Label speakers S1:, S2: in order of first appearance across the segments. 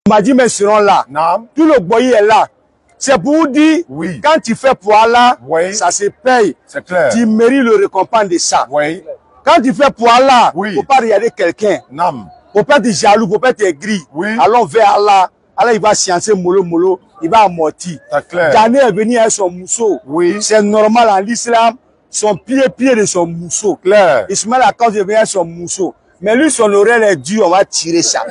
S1: Madimé seront là. Tout le boyer est là. C'est pour vous dire, quand tu fais pour Allah, ça se paye. Tu mérites le récompense de ça. Quand tu fais pour Allah, il ne faut pas regarder quelqu'un. Il ne faut pas être jaloux, il ne faut pas être gris. Allons vers Allah. Allah, il va sciencer mollo, il va amortir. Jané est venu avec son mousseau. C'est normal en l'islam. Son pied de son mousseau. Ismaël a quand il vient avec son mousseau. Mais lui, son oreille est dure, on va tirer ça.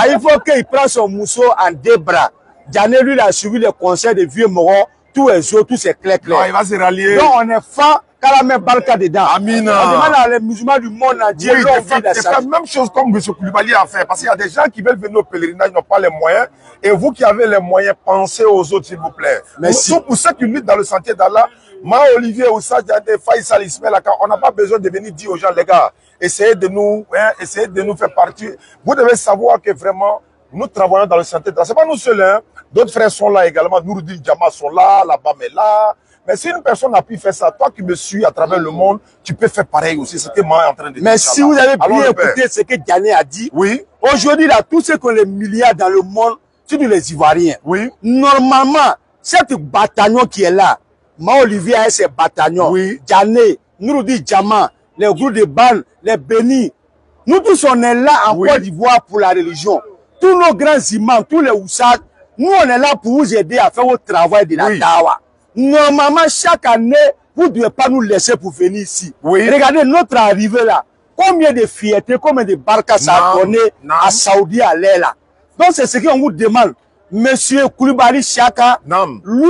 S1: Il faut qu'il prenne son mousseau en 2 bras. Jané, lui, il a suivi les conseils des vieux morons. Tous les autres, tous ces clairs.
S2: Il va se rallier.
S1: Donc, on est fan. Kalamé Balka dedans.
S2: Amina.
S1: On demande à les musulmans du monde entier.
S2: Oui, c'est la même chose comme M. Koulibaly a fait. Parce qu'il y a des gens qui veulent venir au pèlerinage, ils n'ont pas les moyens. Et vous qui avez les moyens, pensez aux autres, s'il vous plaît.
S1: Merci.
S2: Pour ceux qui luttent dans le sentier d'Allah, Olivier, Oussa, Djadé, Faïsal, Ismaël, on n'a pas besoin de venir dire aux gens, les gars, essayez de nous faire partie. Vous devez savoir que vraiment, nous travaillons dans le sentier d'Allah. Ce n'est pas nous seuls, hein. D'autres frères sont là également. Nouroudin Djama sont là, la BAM est là. Mais si une personne a pu faire ça, toi qui me suis à travers le monde, tu peux faire pareil aussi. C'est ce que moi est en train de dire.
S1: Mais si vous avez bien écouté ce que Diané a dit, aujourd'hui, là, tous ceux qui ont les milliards dans le monde, surtout les Ivoiriens, normalement, cette bataillon qui est là, Olivier a ses bataillons, Diané, Nouroudin Djama, les groupes de Ban, les Bénis, nous tous on est là en Côte d'Ivoire pour la religion. Tous nos grands imams, tous les Oussad, nous on est là pour vous aider à faire votre travail de la dawa. Normalement, chaque année, vous ne devez pas nous laisser pour venir ici. Regardez notre arrivée là. Combien de fierté, combien de barkas ça a donné à Saoudi à l'air là. Donc c'est ce qu'on vous demande. Monsieur Koulibaly Chaka, lui,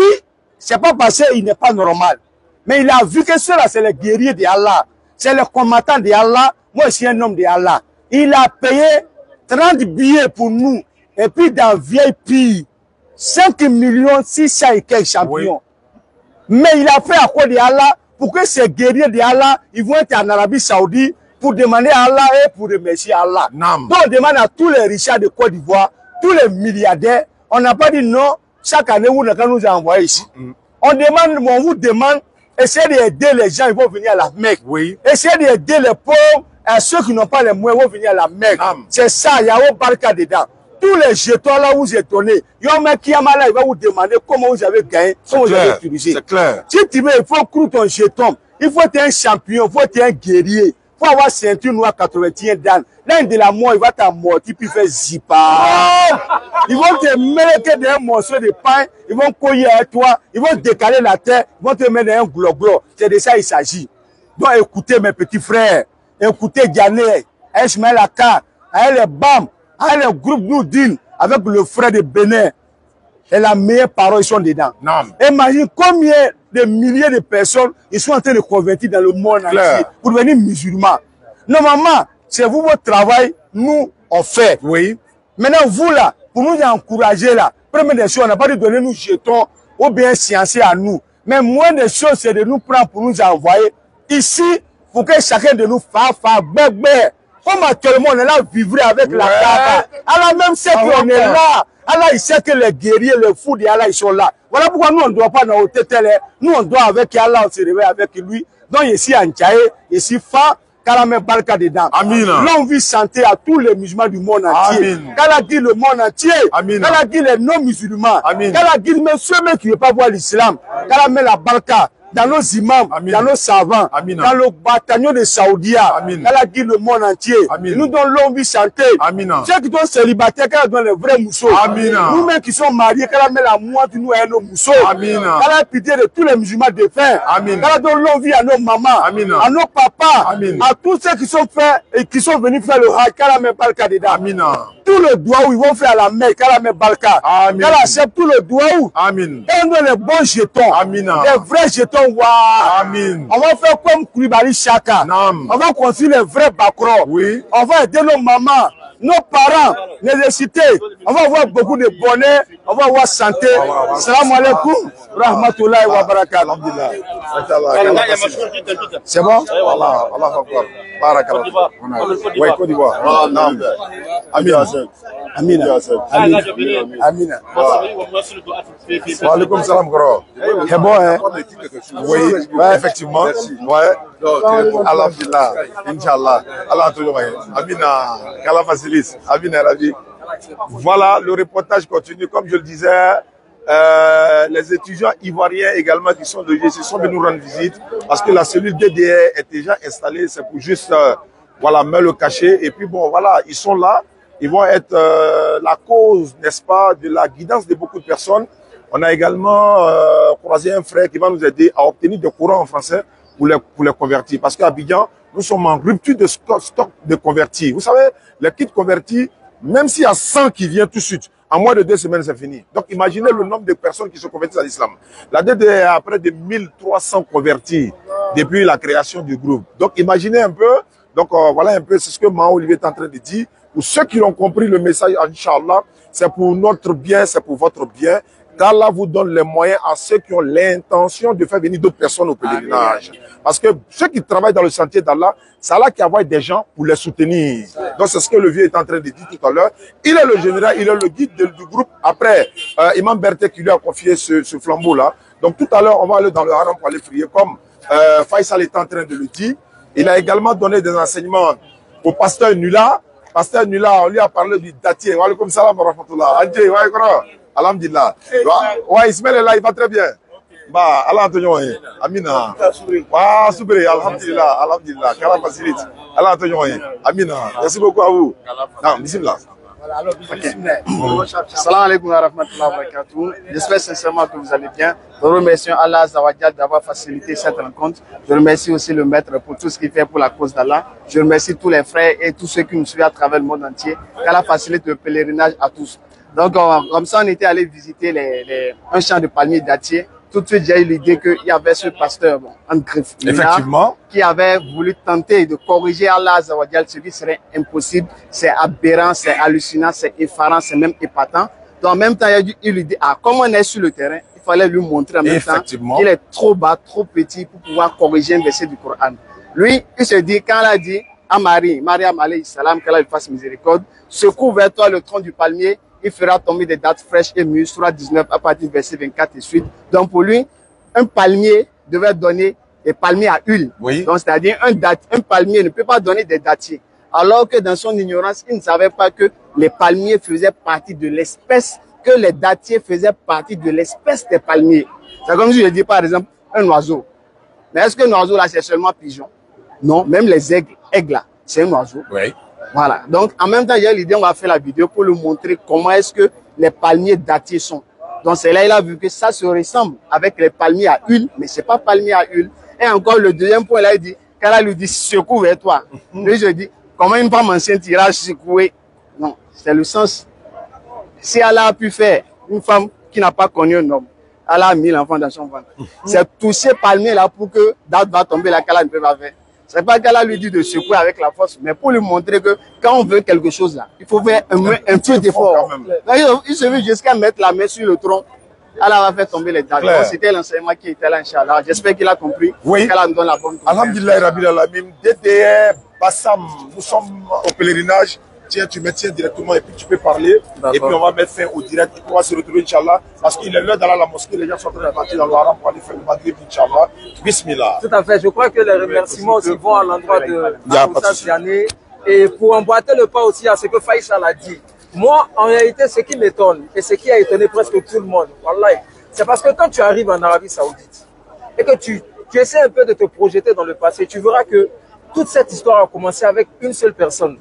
S1: c'est pas parce qu'il n'est pas normal. Mais il a vu que ceux-là, c'est les guerriers de Allah. C'est les combattants de Allah. Moi, je suis un homme de Allah. Il a payé 30 billets pour nous. Et puis dans VIP, 5 600 000 et quelques champions. Mais il a fait à quoi de Allah pour que ces guerriers de Allah, ils vont être en Arabie Saoudite pour demander à Allah et pour remercier Allah. Donc on demande à tous les richards de Côte d'Ivoire, tous les milliardaires, on n'a pas dit non, chaque année vous n'avez nous envoyer ici. On vous demande, essayez d'aider les gens, ils vont venir à la Mecque. Essayez d'aider les pauvres, et ceux qui n'ont pas les moyens vont venir à la Mecque. C'est ça, il y a un barca dedans. Tous les jetons là, vous étonnez. Yom Kiyamala, il va vous demander comment vous avez gagné, comment vous avez utilisé.
S2: C'est clair.
S1: Si tu veux, il faut croire ton jeton. Il faut être un champion, il faut être un guerrier. Il faut avoir ceinture noire 81 dan. L'un de la mort, il va t'amortir puis faire zipa. Ils vont te mêler d'un morceau de pain, ils vont coller à toi, ils vont décaler la terre, ils vont te mettre dans un glo-glo. C'est de ça qu'il s'agit. Donc écoutez mes petits frères, écoutez Diané, Ismaël Aka, les BAM, le groupe Nouroudin avec le frère de Bénin et la meilleure parole, ils sont dedans. Imagine combien de milliers de personnes ils sont en train de convertir dans le monde entier pour devenir musulmans. Normalement, c'est vous votre travail, nous on fait. Maintenant vous là, pour nous encourager là, première des choses, on n'a pas de donner nous jetons ou bien sciencer à nous. Mais moins des choses, c'est de nous prendre pour nous envoyer ici pour que chacun de nous fasse bébé. Comme actuellement on est là vivre avec la Kaaba. Allah même sait qu'on est là. Allah il sait que les guerriers, les fous de Allah ils sont là. Voilà pourquoi nous on ne doit pas dans hôtel. Nous on doit avec Allah, on se réveille avec lui. Donc ici en Tchaï, ici Fa, Kalamé Balka dedans. Longue vie santé à tous les musulmans du monde entier. Kala dit le monde entier. Kala dit les non-musulmans. Kala dit même ceux qui ne veulent pas voir l'islam. Kalamé la Balka. Dans nos imams, dans nos savants, dans le bataillon de Saoudia, elle a dit le monde entier. Nous donnons longue vie santé. Ceux qui sont célibataires, qu'elle donne les vrais mousseaux. Nous-mêmes qui sommes mariés, qu'elle met la moitié de nous à nos mousseaux. Elle a pitié de tous les musulmans défunts. Elle donne longue vie à nos mamans, à nos papas, à tous ceux qui sont faits et qui sont venus faire le hajj, qu'elle met pas le cas dedans. Tout le doigt où ils vont faire la Mecque, qu'elle met Balka. Elle accepte tout le doigt où. Elle donne les bons jetons, les vrais jetons. On va faire comme Koulibaly Chaka. On va construire les vrais bacros. On va aider nos mamans, nos parents, nécessités. On va avoir beaucoup de bonheur. On va avoir santé. Salam alaikum. Rahmatullahi wa barakatuh. C'est bon? Allah Akbar. Barakallah. Oui, Côte d'Ivoire. Amina. Amina. Amina. Wa alaikum salam, gros. C'est bon, hein? Oui, effectivement. Ouais. Alhamdulillah. Inch'Allah. Allah toujours. Amina. Kala Facilis. Amina Rabi.
S2: Voilà, le reportage continue. Comme je le disais, les étudiants ivoiriens également qui sont logés ici sont venus nous rendre visite parce que la cellule DDR est déjà installée. C'est pour juste voilà, mettre le cachet. Et puis bon, voilà, ils sont là. Ils vont être la cause, n'est-ce pas, de la guidance de beaucoup de personnes. On a également croisé un frère qui va nous aider à obtenir des courants en français pour les convertir. Parce qu'à Abidjan, nous sommes en rupture de stock de convertis. Vous savez, les kits convertis, même s'il y a 100 qui viennent tout de suite, en moins de 2 semaines, c'est fini. Donc, imaginez le nombre de personnes qui se convertissent à l'islam. La DDR a près de 1300 convertis depuis la création du groupe. Donc, imaginez un peu. Donc, voilà un peu, c'est ce que Mao Olivier est en train de dire. Pour ceux qui ont compris le message, Inch'Allah, c'est pour notre bien, c'est pour votre bien. qu'Allah vous donne les moyens à ceux qui ont l'intention de faire venir d'autres personnes au pèlerinage. Parce que ceux qui travaillent dans le sentier d'Allah, c'est Allah qui envoie des gens pour les soutenir. Donc c'est ce que le vieux est en train de dire tout à l'heure. Il est le général, il est le guide du groupe. Après, Imam Berthe qui lui a confié ce flambeau-là. Donc tout à l'heure, on va aller dans le haram pour aller prier comme Faisal est en train de le dire. Il a également donné des enseignements au pasteur Nula. Pasteur Nula, on lui a parlé du datier. Wa alaykoum salam wa rahmatullah. Adje, wa alaykoum. Alhamdulillah. Ouais, Ismaël est là, il va très bien. Bah, Allah Antonio, Amina. Wa soubri, alhamdulillah, alhamdulillah. Kala facilite. Allah Antonio, Amina. Merci beaucoup à vous. Non, bismillah.
S3: Salam alaikum wa rahmatullahi wa barakatuh. J'espère sincèrement que vous allez bien. Nous remercions Allah Azawajal d'avoir facilité cette rencontre. Je remercie aussi le maître pour tout ce qu'il fait pour la cause d'Allah. Je remercie tous les frères et tous ceux qui nous suivent à travers le monde entier. Qu'Allah facilite le pèlerinage à tous. Donc, comme ça, on était allé visiter un champ de palmiers dattiers. Tout de suite, j'ai eu l'idée qu'il y avait ce pasteur,
S2: effectivement,
S3: qui avait voulu tenter de corriger Allah Azawajal, ce qui serait impossible. C'est aberrant, c'est hallucinant, c'est effarant, c'est même épatant. Donc, en même temps, il a eu l'idée, comme on est sur le terrain, il fallait lui montrer en même temps qu'il est trop bas, trop petit pour pouvoir corriger un verset du Coran. Lui, il se dit, quand il a dit à Mariam alayhi salam, qu'Allah lui fasse miséricorde, secoue vers toi le tronc du palmier, il fera tomber des dattes fraîches et mûres, Sourate 19 à partir du verset 24 et suite. Donc pour lui, un palmier devait donner des palmiers à huile.
S2: Oui.
S3: Donc c'est-à-dire un palmier ne peut pas donner des dattiers. Alors que dans son ignorance, il ne savait pas que les palmiers faisaient partie de l'espèce, que les dattiers faisaient partie de l'espèce des palmiers. C'est comme si je dis par exemple un oiseau. Mais est-ce qu'un oiseau là c'est seulement pigeon? Non, même les aigles là, c'est un oiseau.
S2: Oui.
S3: Voilà. Donc, en même temps, il y a l'idée, on va faire la vidéo pour lui montrer comment est-ce que les palmiers dattiers sont. Donc, c'est là, il a vu que ça se ressemble avec les palmiers à huile, mais c'est pas palmier à huile. Et encore, le deuxième point, là, il dit, quand elle lui dit, secoue vers toi. Lui, je dis, comment une femme enceinte ira secouer? Non, c'est le sens. Si Allah a pu faire une femme qui n'a pas connu un homme, Allah a mis l'enfant dans son ventre. C'est toucher palmier là pour que date va tomber là, qu'Allah ne peut pas faire. C'est pas qu'Allah lui dit de secouer avec la force, mais pour lui montrer que quand on veut quelque chose là, il faut faire un peu d'effort. Il suffit jusqu'à mettre la main sur le tronc. Allah va faire tomber les dates. C'était l'enseignement qui était là, Inch'Allah. J'espère qu'il a compris.
S2: Oui.
S3: Qu'Allah nous donne la bonne compréhension.
S2: Alhamdulillah, Rabbil Alamin. DDR, Bassam, nous sommes au pèlerinage. Tiens, tu me tiens directement et puis tu peux parler. Et puis on va mettre fin au direct. Et puis on va se retrouver, Inch'Allah. Parce qu'il est l'heure d'aller à la mosquée. Les gens sont en train de partir dans le haram pour aller faire le Maghrib, Inch'Allah. Bismillah.
S4: Tout à fait. Je crois que les remerciements aussi vont à l'endroit de Moussa Diané. Et pour emboîter le pas aussi à ce que Faisal a dit. Moi, en réalité, ce qui m'étonne et ce qui a étonné presque tout le monde, wallahi, c'est parce que quand tu arrives en Arabie Saoudite et que tu essaies un peu de te projeter dans le passé, tu verras que toute cette histoire a commencé avec une seule personne.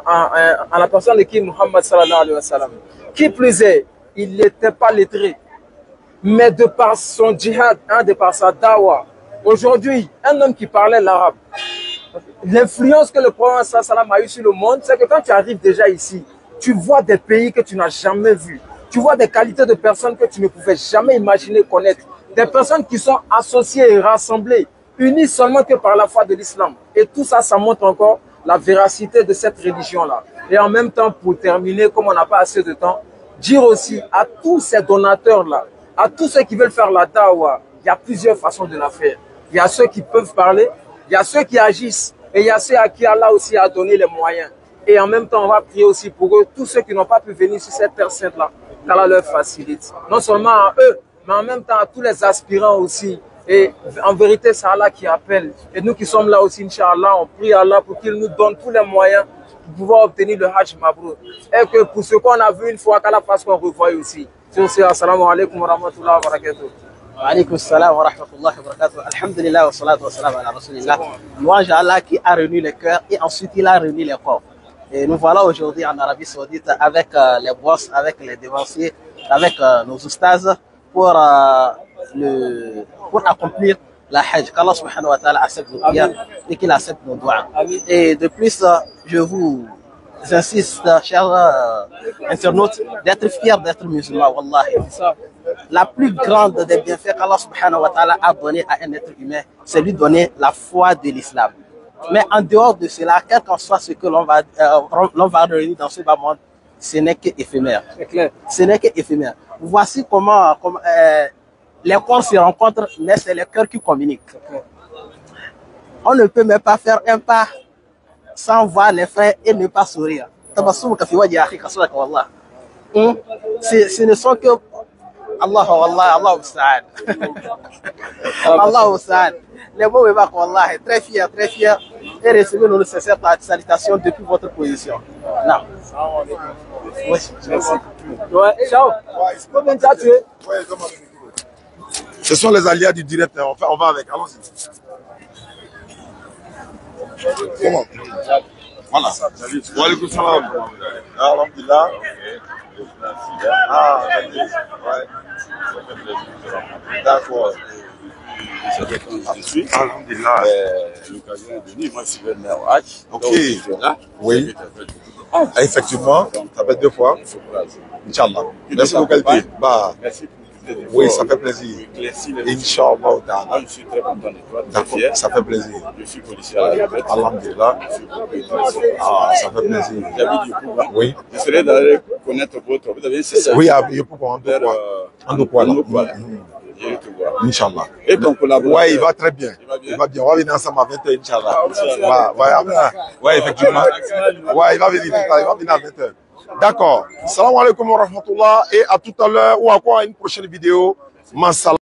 S4: À la personne de qui Muhammad sallallahu alayhi wa sallam. Qui plus est, il n'était pas lettré. Mais de par son djihad, de par sa dawa, aujourd'hui, un homme qui parlait l'arabe, l'influence que le prophète sallallahu alayhi wa sallam a eu sur le monde, c'est que quand tu arrives déjà ici, tu vois des pays que tu n'as jamais vus. Tu vois des qualités de personnes que tu ne pouvais jamais imaginer connaître. Des personnes qui sont associées et rassemblées, unies seulement que par la foi de l'islam. Et tout ça, ça montre encore la véracité de cette religion-là. Et en même temps, pour terminer, comme on n'a pas assez de temps, dire aussi à tous ces donateurs-là, à tous ceux qui veulent faire la dawa, il y a plusieurs façons de la faire. Il y a ceux qui peuvent parler, il y a ceux qui agissent, et il y a ceux à qui Allah aussi a donné les moyens. Et en même temps, on va prier aussi pour eux, tous ceux qui n'ont pas pu venir sur cette terre sainte-là, qu'Allah leur facilite. Non seulement à eux, mais en même temps à tous les aspirants aussi. Et en vérité, c'est Allah qui appelle. Et nous qui sommes là aussi, Inch'Allah, on prie Allah pour qu'il nous donne tous les moyens pouvoir obtenir le Hajj Mabrour. Et que pour ce qu'on a vu une fois, qu'à la face qu'on revoie aussi. Sur ce, assalamu alaikum wa rahmatullahi wa barakatuh.
S5: Alaykoum salam wa rahmatullahi wa barakatuh. Alhamdulillah wa salatu wa salam ala rasulillah. Louange à Allah qui a réuni les cœurs et ensuite il a réuni les corps. Et nous voilà aujourd'hui en Arabie Saoudite avec les boss, avec les dévanciers, avec nos oustas pour accomplir la Hajj. Qu'Allah subhanahu wa ta'ala accepte nos prières et qu'il accepte nos doigts. Et de plus, je vous insiste, chers internautes, d'être fiers d'être musulmans, wallahi. La plus grande des bienfaits qu'Allah subhanahu wa ta'ala a donné à un être humain, c'est lui donner la foi de l'islam. Mais en dehors de cela, quel qu'en soit ce que l'on va réunir dans ce bas monde, ce n'est qu'éphémère. Ce n'est qu'éphémère. Voici comment les corps se rencontrent, mais c'est le cœur qui communique. On ne peut même pas faire un pas sans voir les frères et ne pas sourire. Ce ne sont que Allah musta'an. Allah musta'an. Les mots me marquent, wallah, très fier et recevez nos nécessaires salutations depuis votre position. Non.
S4: Oui, merci. Ouais, ciao. Combien de temps tu es?
S2: Ce sont les alliés du direct, on va avec, allons-y. Comment? Voilà. Wa alaykoum salam. Alhamdulillah. Ah, ouais. D'accord.
S6: Je suis.
S2: Alhamdulillah.
S6: L'occasion est venue. Moi, je suis venu au Hajj.
S2: Ok. Oui. Effectivement, ça fait 2 fois. Inch'Allah. Merci beaucoup, qualité. Bah,
S6: merci.
S2: oui, ça fait plaisir. Inch'Allah.
S6: Je suis très content de toi.
S2: D'accord, ça fait plaisir.
S6: Je suis policier à la retraite.
S2: Alhamdulillah. Ah, ça fait plaisir.
S6: J'habite du Pouba.
S2: Oui.
S6: Je serais d'aller connaître votre. Vous avez c'est ça.
S2: Oui, il faut qu'on en quoi là. Inch'Allah.
S6: Et ton collaborateur.
S2: Ouais, il va très bien. Il va bien. On va venir ensemble à 20h, Inch'Allah. Ouais, effectivement. Ouais, il va venir tout à l'heure. Il va venir à 20h. D'accord. Salam alaikum wa rahmatullah. Et à tout à l'heure ou à quoi une prochaine vidéo. Mansala.